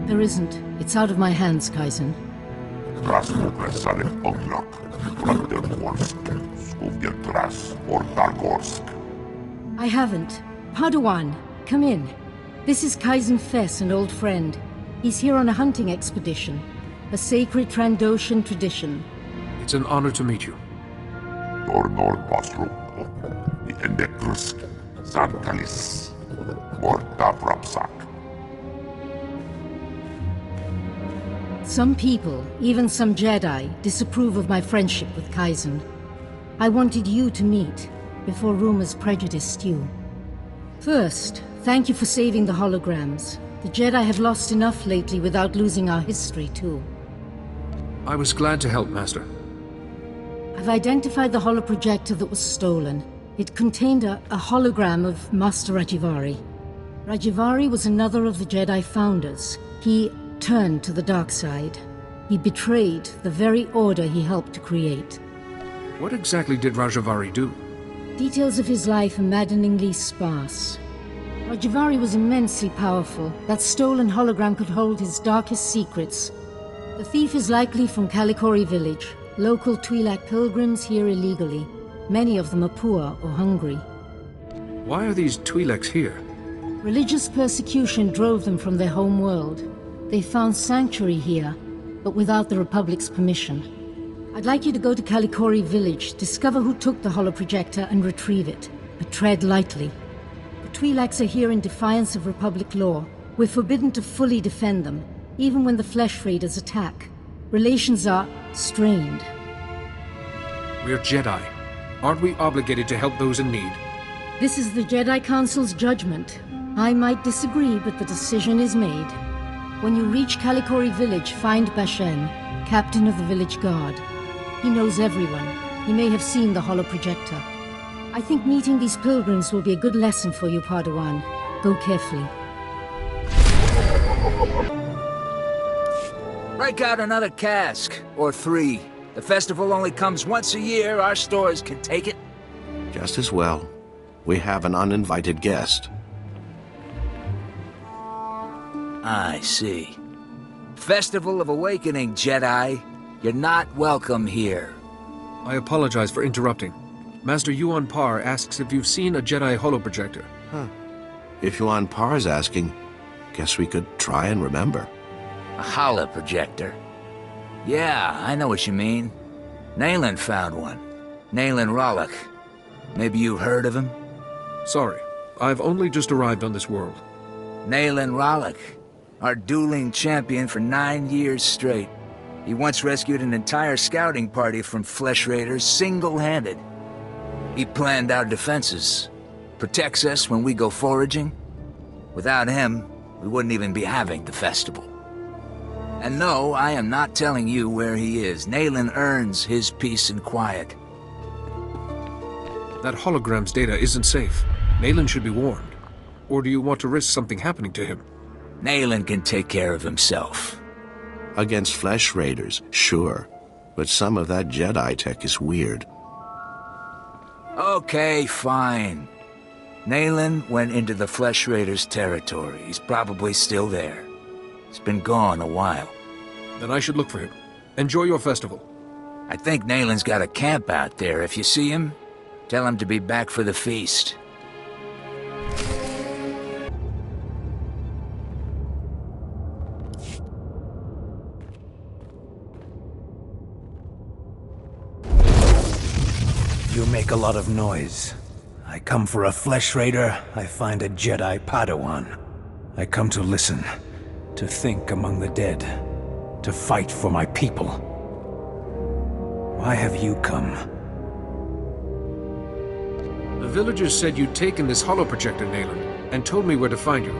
There isn't. It's out of my hands, Kaizen. I haven't. Padawan, come in. This is Kaizen Fess, an old friend. He's here on a hunting expedition. A sacred Trandoshan tradition. It's an honor to meet you. Some people, even some Jedi, disapprove of my friendship with Kaizen. I wanted you to meet, before rumors prejudiced you. First, thank you for saving the holograms. The Jedi have lost enough lately without losing our history, too. I was glad to help, Master. I've identified the holoprojector that was stolen. It contained a hologram of Master Rajivari. Rajivari was another of the Jedi founders. He turned to the dark side. He betrayed the very order he helped to create. What exactly did Rajivari do? Details of his life are maddeningly sparse. Rajivari was immensely powerful. That stolen hologram could hold his darkest secrets. The thief is likely from Kalikori village. Local Twi'lek pilgrims here illegally. Many of them are poor or hungry. Why are these Twi'leks here? Religious persecution drove them from their home world. They found sanctuary here, but without the Republic's permission. I'd like you to go to Kalikori village, discover who took the holoprojector and retrieve it. But tread lightly. The Twi'leks are here in defiance of Republic law. We're forbidden to fully defend them, even when the Flesh Raiders attack. Relations are strained. We're Jedi. Aren't we obligated to help those in need? This is the Jedi Council's judgment. I might disagree, but the decision is made. When you reach Kalikori village, find Bashen, captain of the village guard. He knows everyone. He may have seen the holoprojector. I think meeting these pilgrims will be a good lesson for you, Padawan. Go carefully. Break out another cask, or 3. The festival only comes once a year. Our stores can take it. Just as well. We have an uninvited guest. I see. Festival of Awakening, Jedi. You're not welcome here. I apologize for interrupting. Master Yuan Par asks if you've seen a Jedi holoprojector. Huh. If Yuan Par's asking, guess we could try and remember. A holoprojector? Yeah, I know what you mean. Nayland found one. Nayland Rollock. Maybe you've heard of him? Sorry, I've only just arrived on this world. Nayland Rollock. Our dueling champion for 9 years straight. He once rescued an entire scouting party from Flesh Raiders single-handed. He planned our defenses. Protects us when we go foraging. Without him, we wouldn't even be having the festival. And no, I am not telling you where he is. Nayland earns his peace and quiet. That hologram's data isn't safe. Nayland should be warned. Or do you want to risk something happening to him? Nayland can take care of himself. Against Flesh Raiders, sure. But some of that Jedi tech is weird. Okay, fine. Nayland went into the Flesh Raiders' territory. He's probably still there. He's been gone a while. Then I should look for him. Enjoy your festival. I think Nayland's got a camp out there. If you see him, tell him to be back for the feast. You make a lot of noise. I come for a Flesh Raider, I find a Jedi Padawan. I come to listen, to think among the dead, to fight for my people. Why have you come? The villagers said you'd taken this holoprojector, Nayland, and told me where to find you.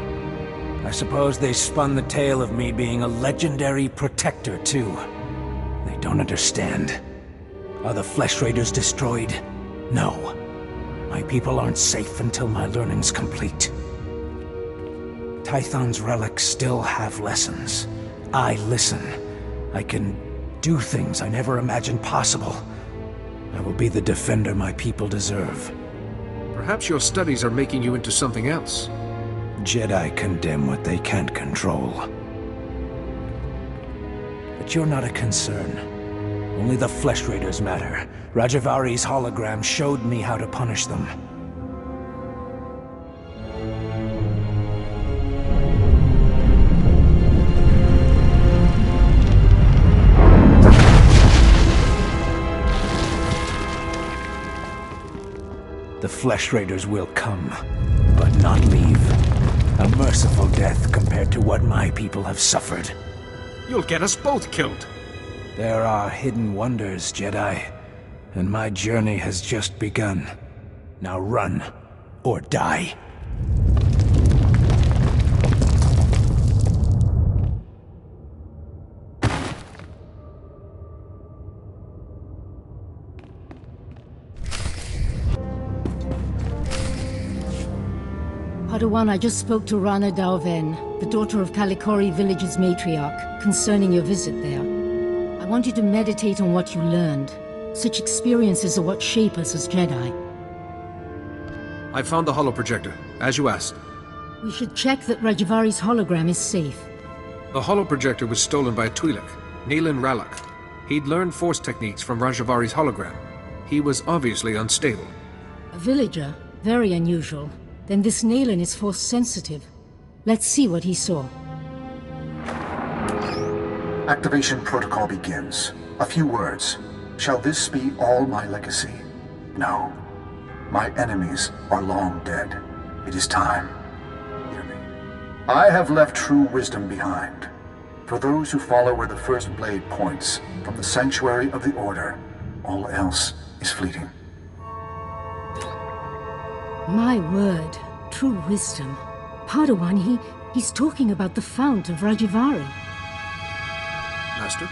I suppose they spun the tale of me being a legendary protector, too. They don't understand. Are the Flesh Raiders destroyed? No. My people aren't safe until my learning's complete. Tython's relics still have lessons. I listen. I can do things I never imagined possible. I will be the defender my people deserve. Perhaps your studies are making you into something else. Jedi condemn what they can't control. But you're not a concern. Only the Flesh Raiders matter. Rajavari's hologram showed me how to punish them. The Flesh Raiders will come, but not leave. A merciful death compared to what my people have suffered. You'll get us both killed. There are hidden wonders, Jedi, and my journey has just begun. Now run, or die. Padawan, I just spoke to Rana Dalven, the daughter of Kalikori village's matriarch, concerning your visit there. I want you to meditate on what you learned. Such experiences are what shape us as Jedi. I found the holoprojector, as you asked. We should check that Rajavari's hologram is safe. The holoprojector was stolen by a Twi'lek, Nayland Ralak. He'd learned force techniques from Rajavari's hologram. He was obviously unstable. A villager? Very unusual. Then this Nayland is force sensitive. Let's see what he saw. Activation protocol begins. A few words. Shall this be all my legacy? No. My enemies are long dead. It is time. Hear me. I have left true wisdom behind. For those who follow where the first blade points, from the sanctuary of the Order, all else is fleeting. My word. True wisdom. Padawan, he's talking about the Fount of Rajavari. Master,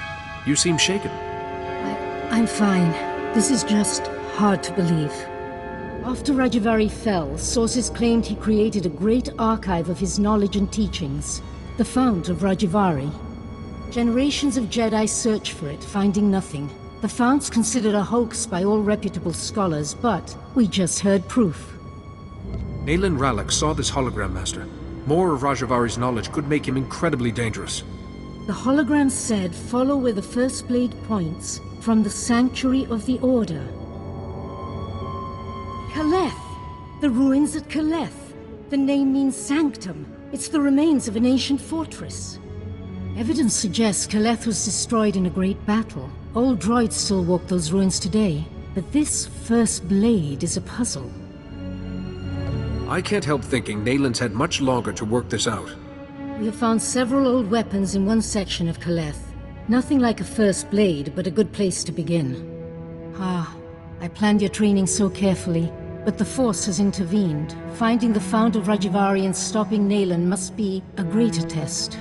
you seem shaken. I'm fine. This is just hard to believe. After Rajavari fell, sources claimed he created a great archive of his knowledge and teachings, the Fount of Rajavari. Generations of Jedi search for it, finding nothing. The Fount's considered a hoax by all reputable scholars, but we just heard proof. Nayland Ralak saw this hologram, Master. More of Rajavari's knowledge could make him incredibly dangerous. The hologram said, follow where the first blade points, from the sanctuary of the Order. Kaleth! The ruins at Kaleth. The name means sanctum. It's the remains of an ancient fortress. Evidence suggests Kaleth was destroyed in a great battle. Old droids still walk those ruins today. But this first blade is a puzzle. I can't help thinking Nayland's had much longer to work this out. We have found several old weapons in one section of Kaleth. Nothing like a first blade, but a good place to begin. I planned your training so carefully, but the Force has intervened. Finding the Fount of Rajavari and stopping Nayland must be a greater test.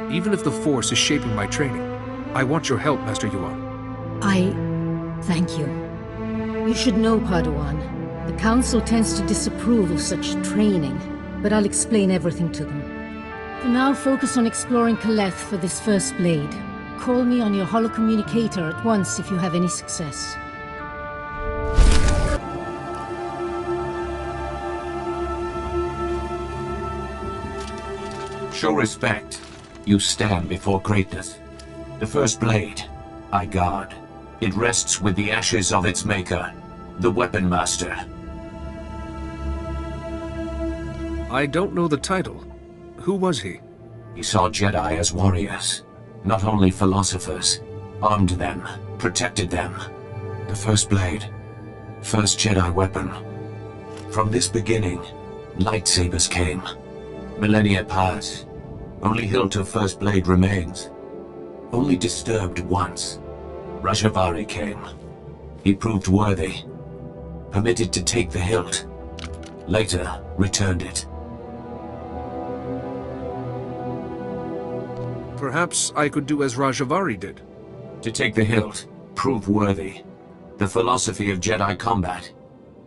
Even if the Force is shaping my training, I want your help, Master Yuan. Thank you. You should know, Padawan. The Council tends to disapprove of such training, but I'll explain everything to them. For now, focus on exploring Kaleth for this first blade. Call me on your holocommunicator at once if you have any success. Show respect. You stand before greatness. The first blade, I guard. It rests with the ashes of its maker, the Weapon Master. I don't know the title. Who was he? He saw Jedi as warriors, not only philosophers. Armed them, protected them. The first blade, first Jedi weapon. From this beginning, lightsabers came. Millennia pass. Only hilt of first blade remains. Only disturbed once. Rajavari came. He proved worthy. Permitted to take the hilt. Later, returned it. Perhaps I could do as Rajavari did. To take the hilt, prove worthy. The philosophy of Jedi combat.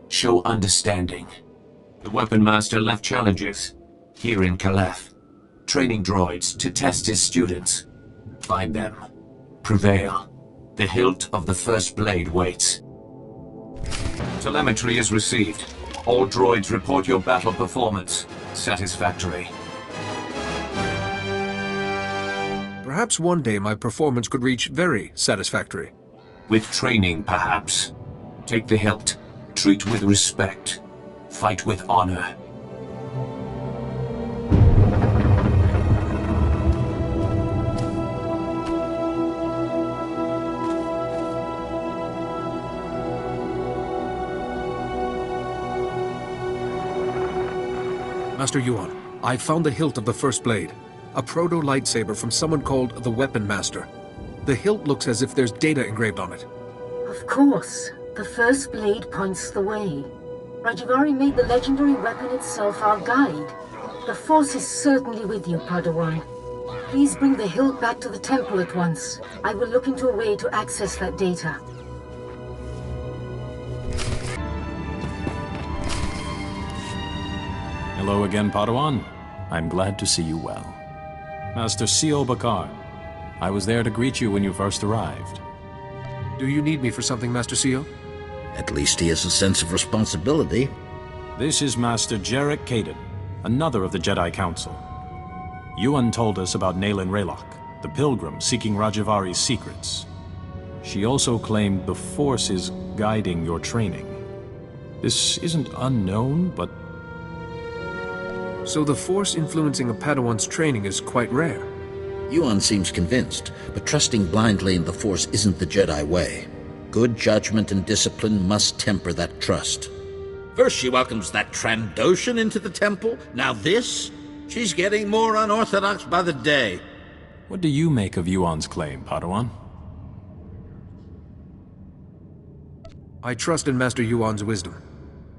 Show understanding. The Weapon Master left challenges. Here in Kaleth. Training droids to test his students. Find them. Prevail. The hilt of the first blade waits. Telemetry is received. All droids report your battle performance. Satisfactory. Perhaps one day my performance could reach very satisfactory. With training, perhaps. Take the hilt. Treat with respect. Fight with honor. Master Yuan, I found the hilt of the first blade. A proto-lightsaber from someone called the Weapon Master. The hilt looks as if there's data engraved on it. Of course. The first blade points the way. Rajivari made the legendary weapon itself our guide. The Force is certainly with you, Padawan. Please bring the hilt back to the temple at once. I will look into a way to access that data. Hello again, Padawan. I'm glad to see you well. Master C.O. Bakar, I was there to greet you when you first arrived. Do you need me for something, Master Sio? At least he has a sense of responsibility. This is Master Jarek Kaden, another of the Jedi Council. Yuan told us about Nayland Raylock, the pilgrim seeking Rajavari's secrets. She also claimed the Force is guiding your training. This isn't unknown, but... So the Force influencing a Padawan's training is quite rare. Yuan seems convinced, but trusting blindly in the Force isn't the Jedi way. Good judgment and discipline must temper that trust. First she welcomes that Trandoshan into the temple, now this? She's getting more unorthodox by the day. What do you make of Yuan's claim, Padawan? I trust in Master Yuan's wisdom.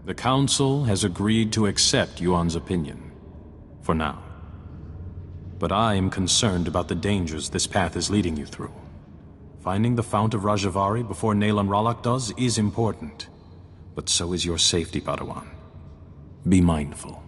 The Council has agreed to accept Yuan's opinion. For now. But I am concerned about the dangers this path is leading you through. Finding the Fount of Rajavari before Nayland Raylock does is important. But so is your safety, Padawan. Be mindful.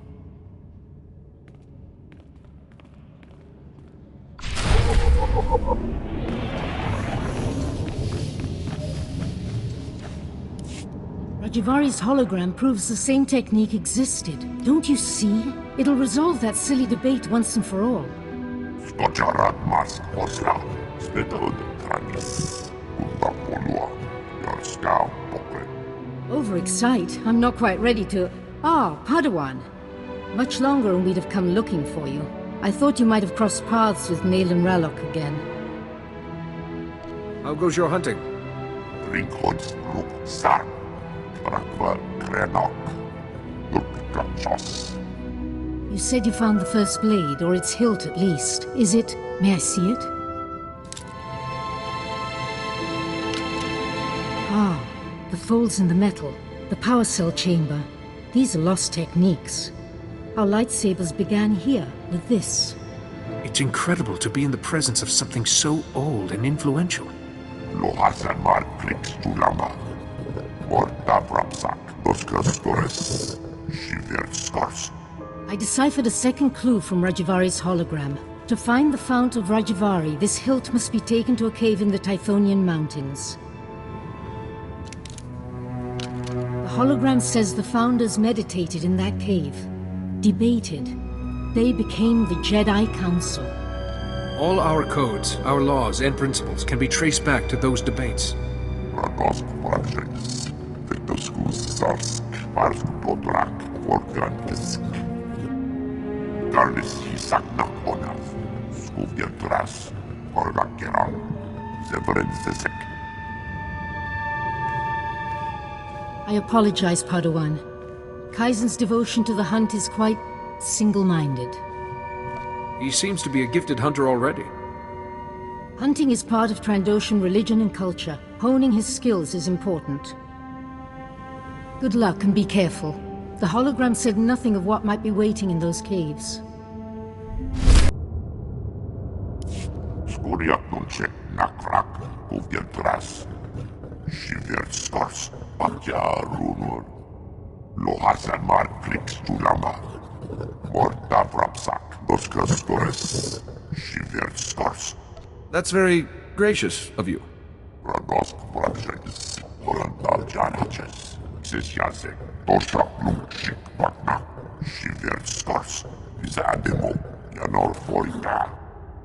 Rajavari's hologram proves the same technique existed. Don't you see? It'll resolve that silly debate once and for all. Overexcite? I'm not quite ready to... Ah, Padawan. Much longer and we'd have come looking for you. I thought you might have crossed paths with Nayland Raylock again. How goes your hunting? You said you found the first blade, or its hilt at least. Is it... may I see it? Ah, the folds in the metal. The power cell chamber. These are lost techniques. Our lightsabers began here, with this. It's incredible to be in the presence of something so old and influential. I deciphered a second clue from Rajavari's hologram. To find the Fount of Rajavari, this hilt must be taken to a cave in the Tythonian Mountains. The hologram says the Founders meditated in that cave. Debated. They became the Jedi Council. All our codes, our laws, and principles can be traced back to those debates. I apologize, Padawan. Kaizen's devotion to the hunt is quite single-minded. He seems to be a gifted hunter already. Hunting is part of Trandoshan religion and culture. Honing his skills is important. Good luck and be careful. The hologram said nothing of what might be waiting in those caves. That's very gracious of you.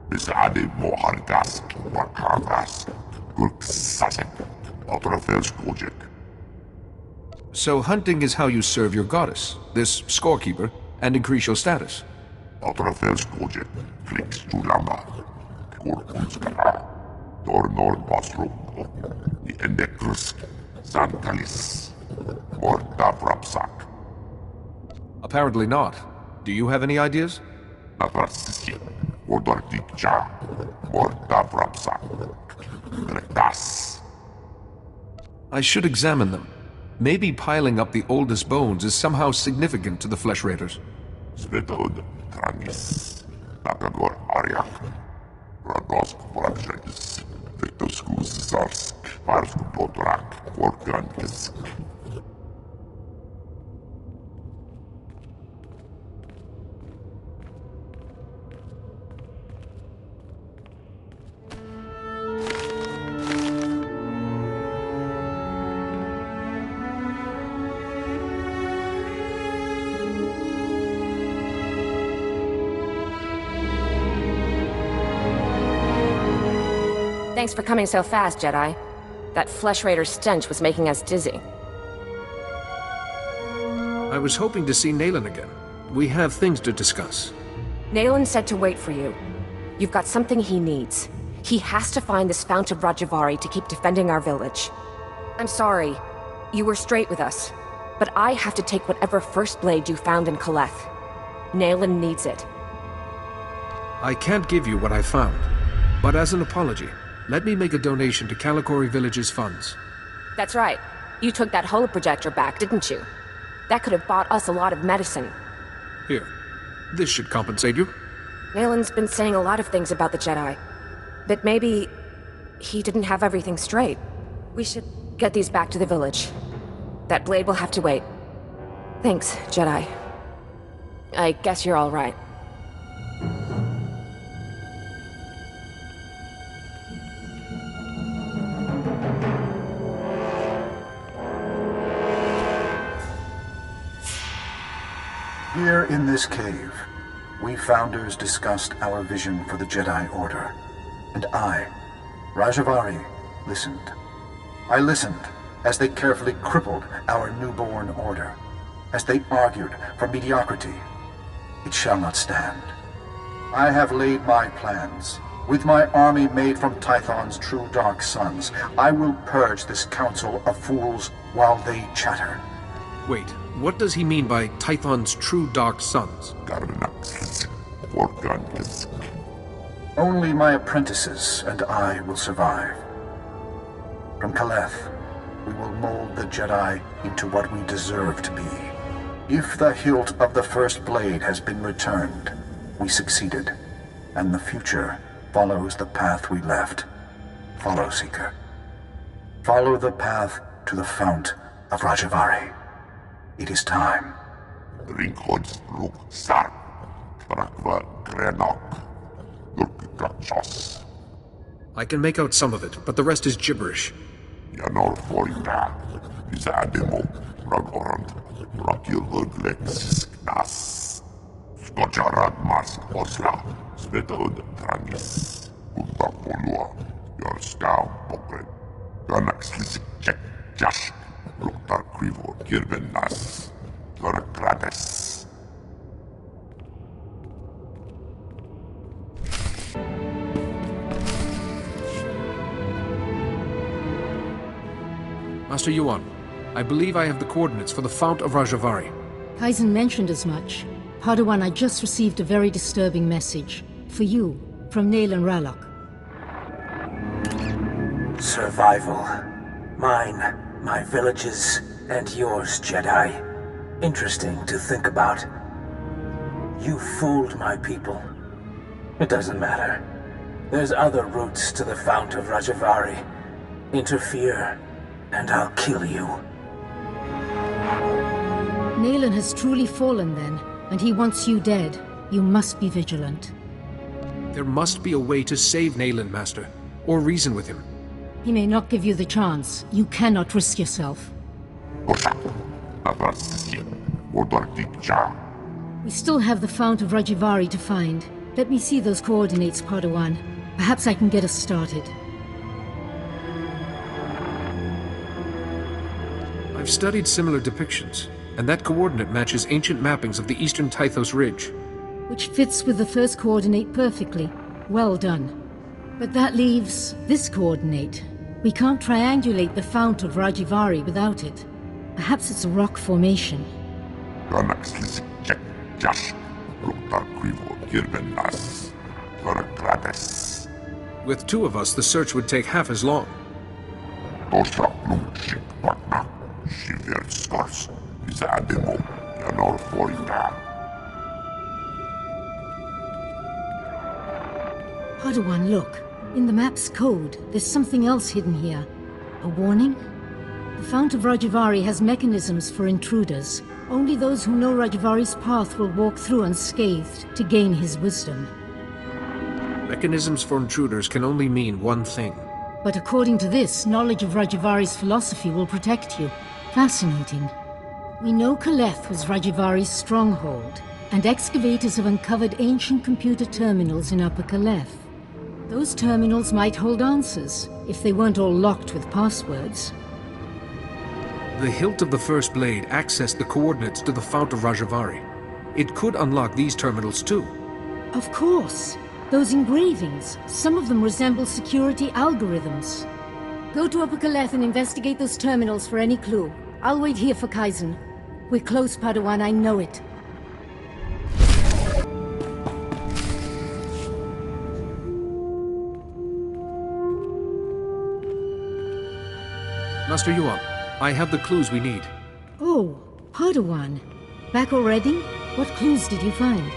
Besade mohargask, bakagask, gurksasek, otrafelsgojek. So hunting is how you serve your goddess, this scorekeeper, and increase your status. Otrafelsgojek, flix tulamba, kurkunskara, dornor basrum, the endekrusk, sankalis, morta brapsak. Apparently not. Do you have any ideas? Navrasiki, odortikcha, morta brapsak, rektas. I should examine them. Maybe piling up the oldest bones is somehow significant to the Flesh Raiders. Svetod, Trangis, Nakagor Aryak, Ragosk Brabjagis, Victoskus Zarsk, Varsk Potrak, Vorkankis. Thanks for coming so fast, Jedi. That Flesh Raider stench was making us dizzy. I was hoping to see Nayland again. We have things to discuss. Nayland said to wait for you. You've got something he needs. He has to find this Fount of Rajavari to keep defending our village. I'm sorry. You were straight with us. But I have to take whatever First Blade you found in Kaleth. Nayland needs it. I can't give you what I found. But as an apology, let me make a donation to Kalikori Village's funds. That's right. You took that holoprojector back, didn't you? That could have bought us a lot of medicine. Here. This should compensate you. Nayland's been saying a lot of things about the Jedi. But maybe he didn't have everything straight. We should get these back to the village. That blade will have to wait. Thanks, Jedi. I guess you're all right. Here in this cave, we Founders discussed our vision for the Jedi Order. And I, Rajavari, listened. I listened as they carefully crippled our newborn order, as they argued for mediocrity. It shall not stand. I have laid my plans. With my army made from Tython's true dark sons, I will purge this council of fools while they chatter. Wait, what does he mean by Tython's true dark sons? Only my apprentices and I will survive. From Kaleth, we will mold the Jedi into what we deserve to be. If the hilt of the First Blade has been returned, we succeeded, and the future follows the path we left. Follow, Seeker. Follow the path to the Fount of Rajavari. It is time. Ringhods Ruk Sar, Trakva Grenok, Lurkikachos. I can make out some of it, but the rest is gibberish. Yanor Forita, Izademo, Ragorant, Rakil Urglexis Nas, Skojarad Mars Osla, Svetod Trangis, Kunta Polua, Yorskau Pokren, Ganaxlis Check Jash, Luktar Krivo Kirben Nas, Lorkrades. Master Yuan, I believe I have the coordinates for the Fount of Rajavari. Kaizen mentioned as much. Padawan, I just received a very disturbing message. For you, from Nayland Ralok. Survival. Mine, my villages, and yours, Jedi. Interesting to think about. You fooled my people. It doesn't matter. There's other routes to the Fount of Rajavari. Interfere, and I'll kill you. Nayland has truly fallen then, and he wants you dead. You must be vigilant. There must be a way to save Nayland, Master, or reason with him. He may not give you the chance. You cannot risk yourself. We still have the Fount of Rajivari to find. Let me see those coordinates, Padawan. Perhaps I can get us started. I've studied similar depictions, and that coordinate matches ancient mappings of the eastern Tythos Ridge. Which fits with the first coordinate perfectly. Well done. But that leaves this coordinate. We can't triangulate the fount of Rajivari without it. Perhaps it's a rock formation. With two of us, the search would take half as long. Padawan, look. In the map's code, there's something else hidden here. A warning? The Fount of Rajivari has mechanisms for intruders. Only those who know Rajivari's path will walk through unscathed to gain his wisdom. Mechanisms for intruders can only mean one thing. But according to this, knowledge of Rajivari's philosophy will protect you. Fascinating. We know Kaleth was Rajivari's stronghold, and excavators have uncovered ancient computer terminals in Upper Kaleth. Those terminals might hold answers, if they weren't all locked with passwords. The hilt of the first blade accessed the coordinates to the Fount of Rajivari. It could unlock these terminals too. Of course. Those engravings, some of them resemble security algorithms. Go to Upper Kaleth and investigate those terminals for any clue. I'll wait here for Kaizen. We're close, Padawan, I know it. Master Yuan, I have the clues we need. Oh, Padawan. Back already? What clues did you find?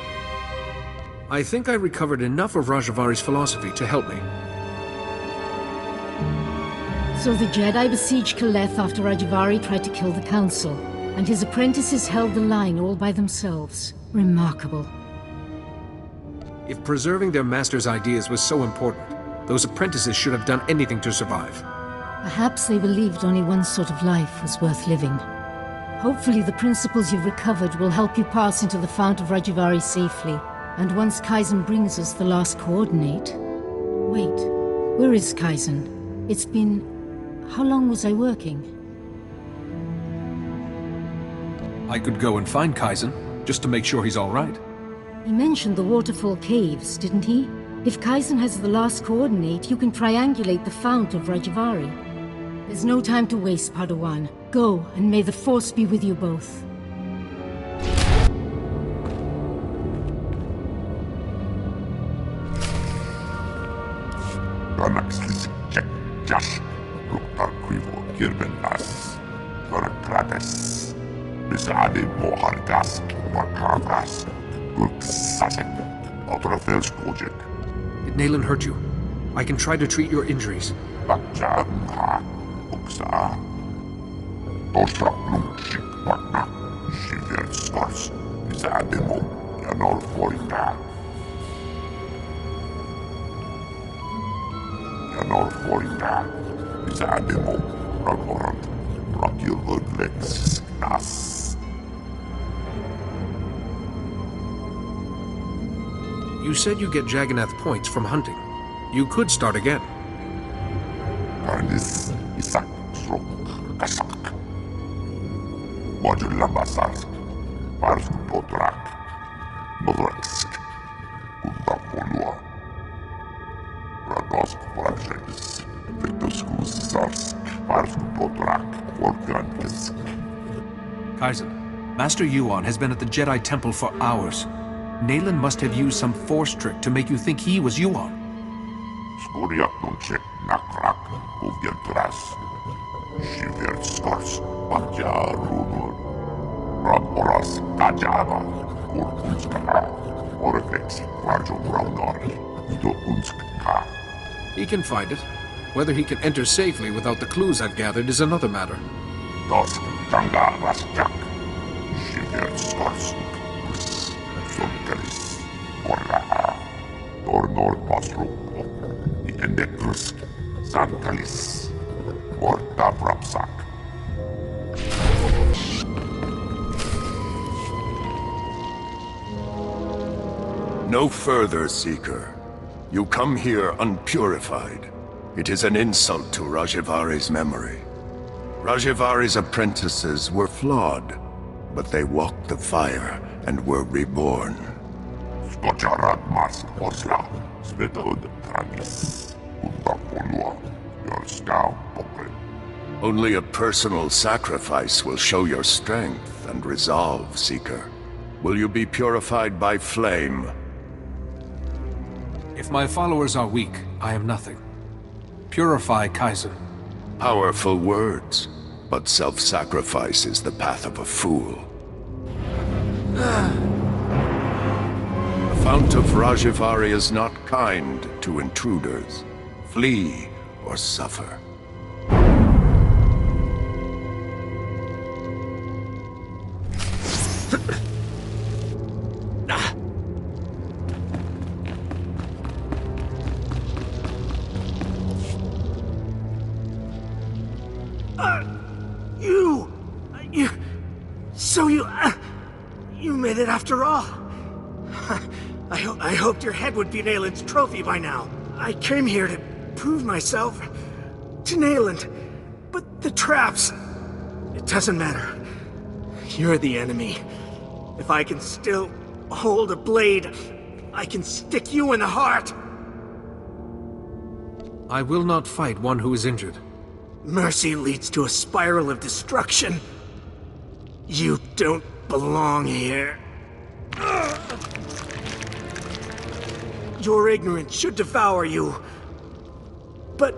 I think I recovered enough of Rajivari's philosophy to help me. So the Jedi besieged Kaleth after Rajivari tried to kill the Council, and his apprentices held the line all by themselves. Remarkable. If preserving their master's ideas was so important, those apprentices should have done anything to survive. Perhaps they believed only one sort of life was worth living. Hopefully the principles you've recovered will help you pass into the Fount of Rajivari safely. And once Kaizen brings us the last coordinate... Wait, where is Kaizen? It's been... How long was I working? I could go and find Kaizen, just to make sure he's all right. He mentioned the waterfall caves, didn't he? If Kaizen has the last coordinate, you can triangulate the Fount of Rajivari. There's no time to waste, Padawan. Go, and may the Force be with you both. Did Nayland hurt you? I can try to treat your injuries. You said you get Jagannath points from hunting. You could start again. Kaizen, Master Yuan has been at the Jedi Temple for hours. Nayland must have used some force trick to make you think he was Yuan. He can find it. Whether he can enter safely without the clues I've gathered is another matter. No further, Seeker. You come here unpurified. It is an insult to Rajivari's memory. Rajivari's apprentices were flawed, but they walked the fire and were reborn. Only a personal sacrifice will show your strength and resolve, Seeker. Will you be purified by flame? If my followers are weak, I am nothing. Purify, Kaizen. Powerful words, but self-sacrifice is the path of a fool. The Fount of Rajivari is not kind to intruders. Flee or suffer. You made it after all. I hoped your head would be Nayland's trophy by now. I came here to prove myself to Nayland, but the traps, it doesn't matter. You're the enemy. If I can still hold a blade, I can stick you in the heart. I will not fight one who is injured. Mercy leads to a spiral of destruction. You don't belong here. Your ignorance should devour you. But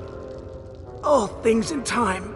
all things in time.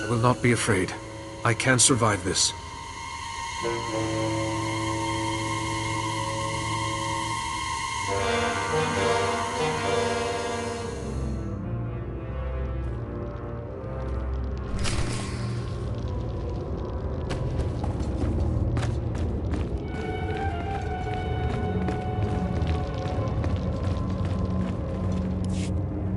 I will not be afraid. I can survive this.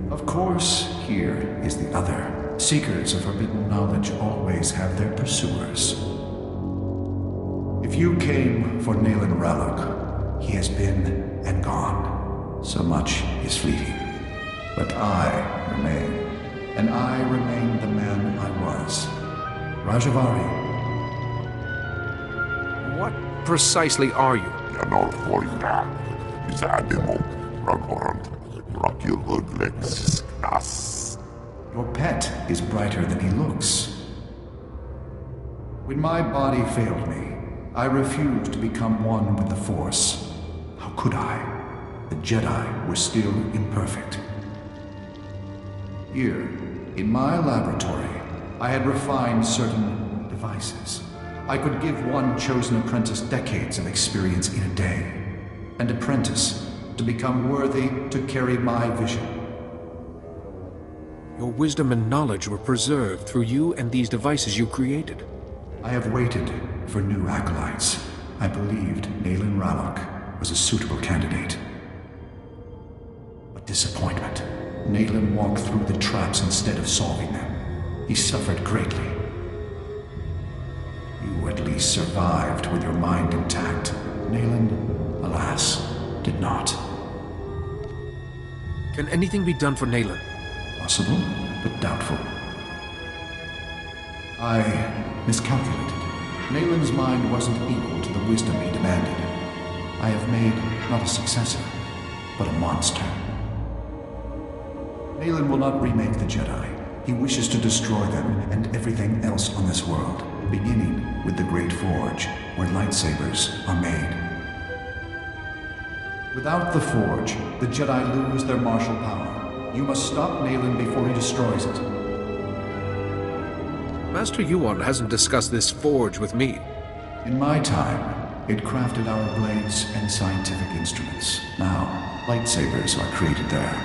Of course, here is the other. Seekers of forbidden knowledge always have their pursuers. If you came for Nayland Ralloc, he has been and gone. So much is fleeting. But I remain. And I remain the man I was. Rajavari. What precisely are you? Your pet is brighter than he looks. When my body failed me, I refused to become one with the Force. How could I? The Jedi were still imperfect. Here, in my laboratory, I had refined certain devices. I could give one chosen apprentice decades of experience in a day. An apprentice to become worthy to carry my vision. Your wisdom and knowledge were preserved through you and these devices you created. I have waited for new acolytes. I believed Nayland Ralloc was a suitable candidate. But disappointment. Nayland walked through the traps instead of solving them. He suffered greatly. You at least survived with your mind intact. Nayland, alas, did not. Can anything be done for Nayland? Possible, but doubtful. I miscalculated. Nayland's mind wasn't equal to the wisdom he demanded. I have made not a successor, but a monster. Nayland will not remake the Jedi. He wishes to destroy them and everything else on this world, beginning with the Great Forge, where lightsabers are made. Without the Forge, the Jedi lose their martial power. You must stop Nayland before he destroys it. Master Yuan hasn't discussed this forge with me. In my time, it crafted our blades and scientific instruments. Now, lightsabers are created there.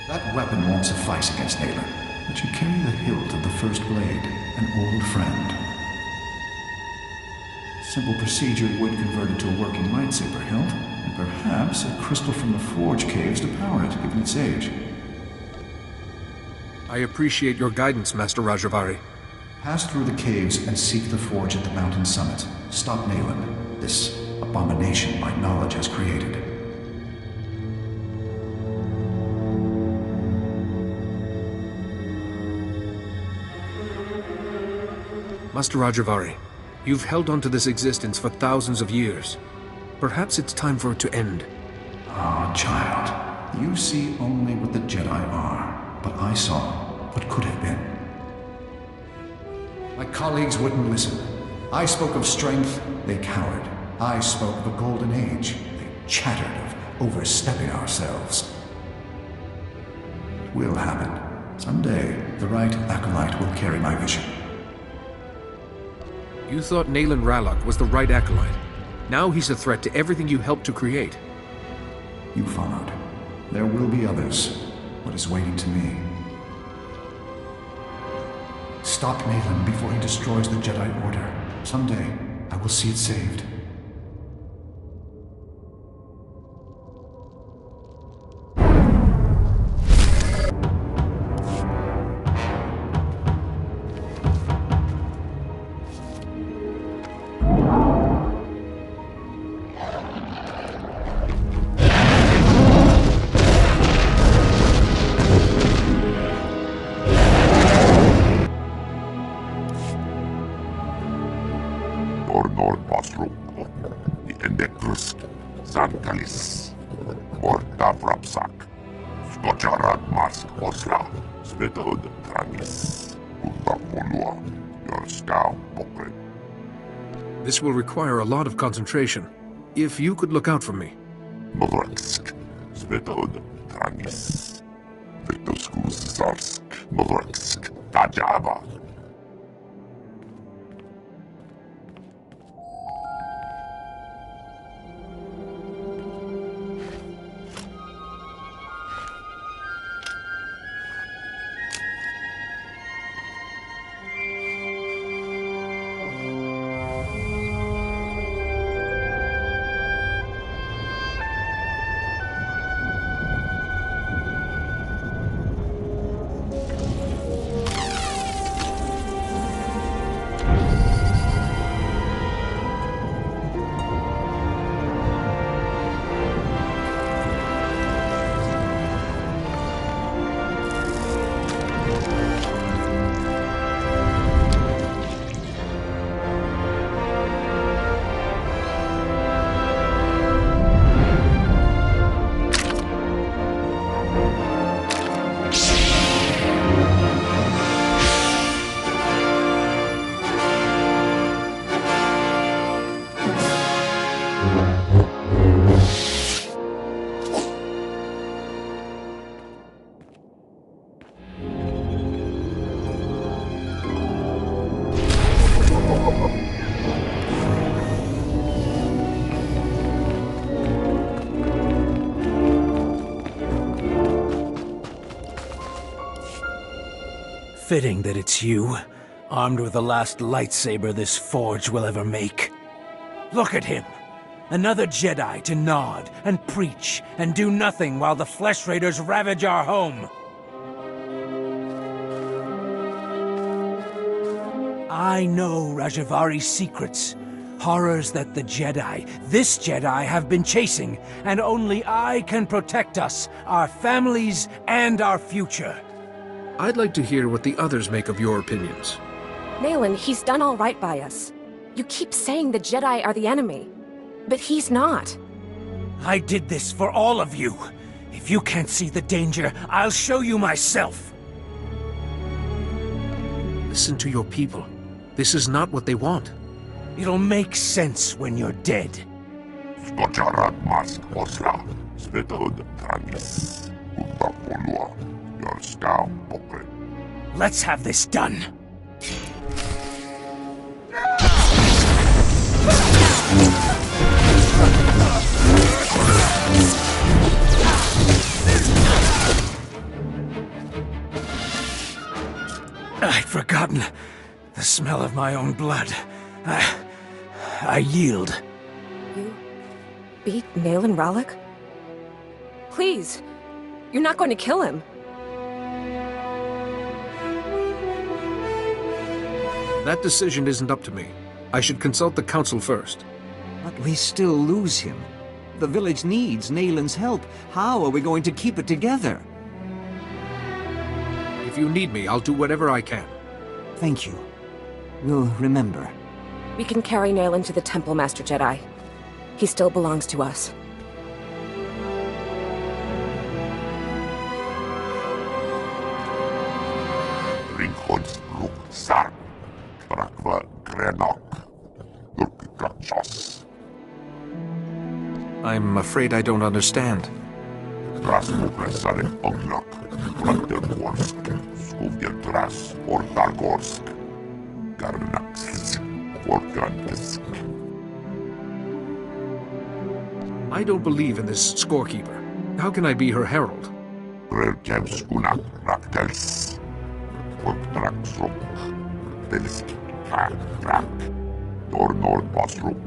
That weapon won't suffice against Nayland, but you carry the hilt of the first blade, an old friend. Simple procedure would convert it to a working lightsaber hilt, and perhaps a crystal from the Forge caves to power it, given its age. I appreciate your guidance, Master Rajavari. Pass through the caves and seek the Forge at the mountain summit. Stop Nayland, this abomination my knowledge has created. Master Rajavari, you've held on to this existence for thousands of years. Perhaps it's time for it to end. Ah, child. You see only what the Jedi are, but I saw what could have been. My colleagues wouldn't listen. I spoke of strength, they cowered. I spoke of a golden age. They chattered of overstepping ourselves. It will happen. Someday, the right acolyte will carry my vision. You thought Nayland Rallock was the right acolyte. Now he's a threat to everything you helped to create. You followed. There will be others. What is waiting to me? Stop Nayland before he destroys the Jedi Order. Someday, I will see it saved. This will require a lot of concentration. If you could look out for me. Fitting that it's you, armed with the last lightsaber this forge will ever make. Look at him! Another Jedi to nod and preach and do nothing while the Flesh Raiders ravage our home. I know Rajavari's secrets. Horrors that the Jedi, this Jedi, have been chasing, and only I can protect us, our families, and our future. I'd like to hear what the others make of your opinions. Nayland, he's done all right by us. You keep saying the Jedi are the enemy, but he's not. I did this for all of you. If you can't see the danger, I'll show you myself. Listen to your people. This is not what they want. It'll make sense when you're dead. Let's have this done. I'd forgotten the smell of my own blood. I yield. You beat Nayland Rallick? Please, you're not going to kill him. That decision isn't up to me. I should consult the council first. But we still lose him. The village needs Nayland's help. How are we going to keep it together? If you need me, I'll do whatever I can. Thank you. We'll remember. We can carry Nayland to the temple, Master Jedi. He still belongs to us. Ringhons luk sark, trakva grenok, luk gachos. I'm afraid I don't understand. Trasmu presare oglok, Brandenbursk, Skuvjetras, Ortargorsk, Garnax, Vorkantisk. I don't believe in this scorekeeper. How can I be her herald? Relkevskunak Raktels, Vortraksruk, Velsk, Krak, Dornor Basruk,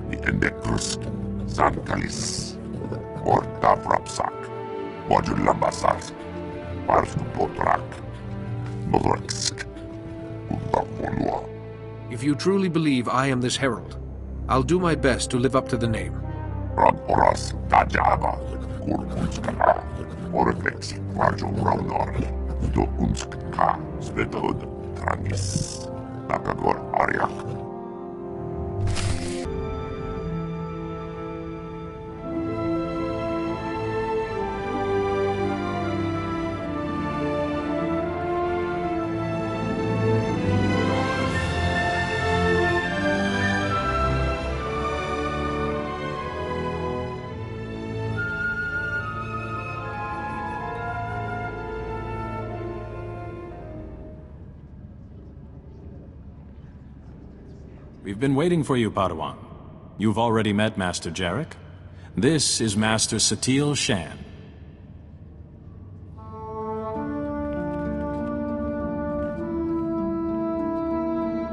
the Endekrusk, Zankalis, Orta Frapsak, Modulambasar, Barsk Potrak, Nodraksk, Undakolua. If you truly believe I am this herald, I'll do my best to live up to the name. Rad Oras Tajava, Kurkunskana, Orvex, Rajo Raunor, Do Unskka, Svetod, Trangis, Nakagor Aryak. We've been waiting for you, Padawan. You've already met Master Jarek. This is Master Satil Shan.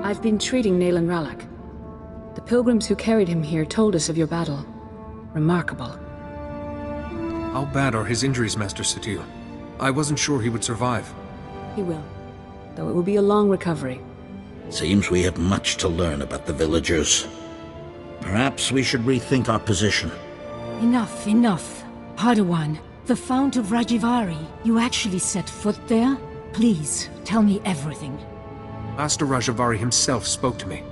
I've been treating Nayland Rallick. The pilgrims who carried him here told us of your battle. Remarkable. How bad are his injuries, Master Satil? I wasn't sure he would survive. He will, though it will be a long recovery. Seems we have much to learn about the villagers. Perhaps we should rethink our position. Enough, enough. Padawan, the Fount of Rajivari, you actually set foot there? Please, tell me everything. Master Rajivari himself spoke to me.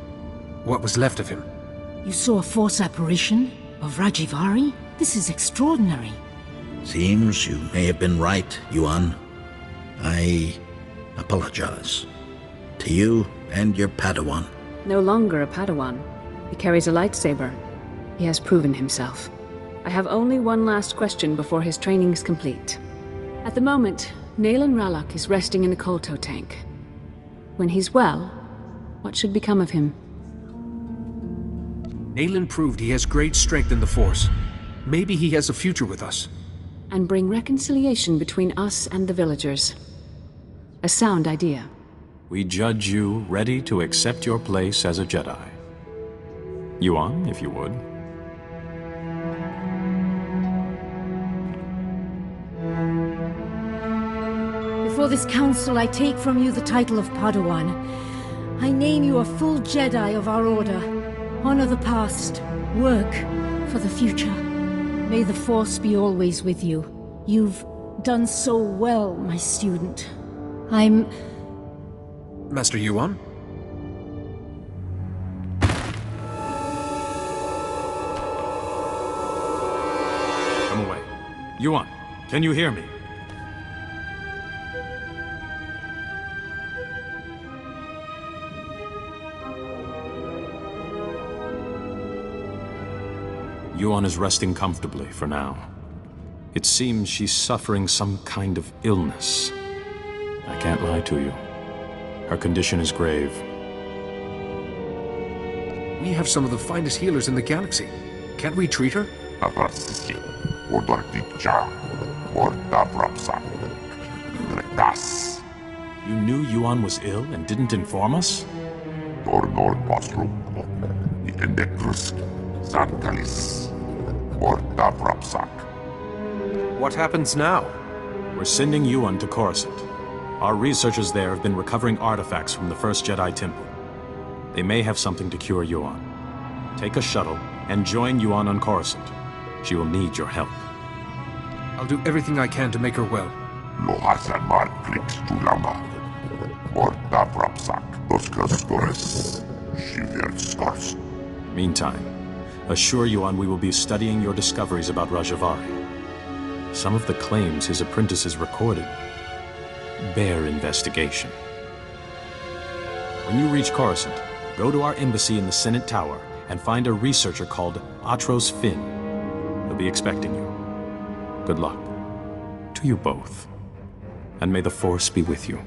What was left of him? You saw a force apparition of Rajivari? This is extraordinary. Seems you may have been right, Yuan. I apologize. To you and your Padawan. No longer a Padawan. He carries a lightsaber. He has proven himself. I have only one last question before his training's complete. At the moment, Nayland Rallick is resting in a Kolto tank. When he's well, what should become of him? Nayland proved he has great strength in the Force. Maybe he has a future with us. And bring reconciliation between us and the villagers. A sound idea. We judge you ready to accept your place as a Jedi. Yuan, if you would. Before this council, I take from you the title of Padawan. I name you a full Jedi of our order. Honor the past. Work for the future. May the Force be always with you. You've done so well, my student. I'm... Master Yuan? Come away. Yuan, can you hear me? Yuan is resting comfortably for now. It seems she's suffering some kind of illness. I can't lie to you. Her condition is grave. We have some of the finest healers in the galaxy. Can't we treat her? You knew Yuan was ill and didn't inform us? What happens now? We're sending Yuan to Coruscant. Our researchers there have been recovering artifacts from the first Jedi Temple. They may have something to cure Yuan. Take a shuttle and join Yuan on Coruscant. She will need your help. I'll do everything I can to make her well. Meantime, assure Yuan we will be studying your discoveries about Rajavari. Some of the claims his apprentices recorded bear investigation. When you reach Coruscant, go to our embassy in the Senate Tower and find a researcher called Atros Finn. He'll be expecting you. Good luck. To you both. And may the Force be with you.